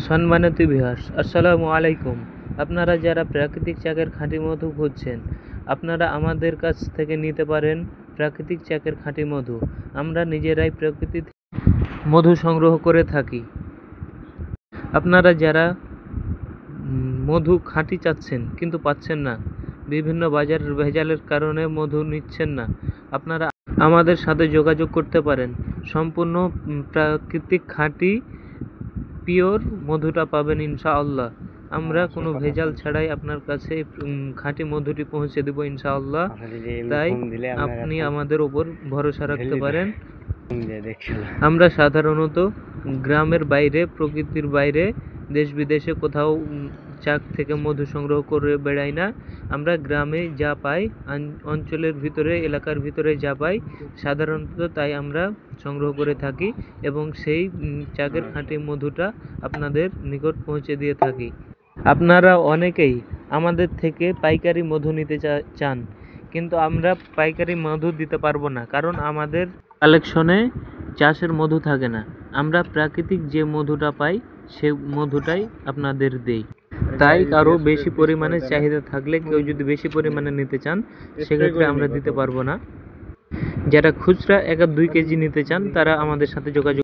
সম্মানিত ভিউয়ার্স, আসসালামু আলাইকুম। আপনারা যারা প্রাকৃতিক চাকের খাঁটি মধু খুঁজছেন, আপনারা আমাদের কাছ থেকে নিতে পারেন প্রাকৃতিক চাকের খাঁটি মধু। আমরা নিজেরাই প্রকৃতি থেকে মধু সংগ্রহ করে থাকি। আপনারা যারা মধু খাঁটি চাচ্ছেন কিন্তু পাচ্ছেন না, বিভিন্ন বাজারের ভেজালের কারণে মধু নিচ্ছেন না, আপনারা আমাদের সাথে যোগাযোগ করতে পারেন। সম্পূর্ণ প্রাকৃতিক খাঁটি পিওর মধুটা পাবেন ইনশাআল্লাহ। আমরা কোনো ভেজাল ছাড়াই আপনার কাছে খাঁটি মধুটি পৌঁছে দেব ইনশাআল্লাহ। তাই আপনি আমাদের উপর ভরসা রাখতে পারেন। আমরা সাধারণত গ্রামের বাইরে, প্রকৃতির বাইরে, দেশ বিদেশে কোথাও চাক থেকে মধু সংগ্রহ করে বেড়াই না। আমরা গ্রামে যা পাই, অঞ্চলের ভিতরে, এলাকার ভিতরে যা পাই সাধারণত তাই আমরা সংগ্রহ করে থাকি এবং সেই চাকের খাঁটি মধুটা আপনাদের নিকট পৌঁছে দিয়ে থাকি। আপনারা অনেকেই আমাদের থেকে পাইকারি মধু নিতে চান, কিন্তু আমরা পাইকারি মধু দিতে পারবো না, কারণ আমাদের কালেকশনে চাষের মধু থাকে না। আমরা প্রাকৃতিক যে মধুটা পাই সে মধুটাই আপনাদের দেই। তাই কারো বেশি পরিমাণে চাহিদা থাকলে, কেউ যদি বেশি পরিমাণে নিতে চান, সেক্ষেত্রে আমরা দিতে পারবো না। যারা খুচরা 1-2 কেজি নিতে চান তারা আমাদের সাথে যোগাযোগ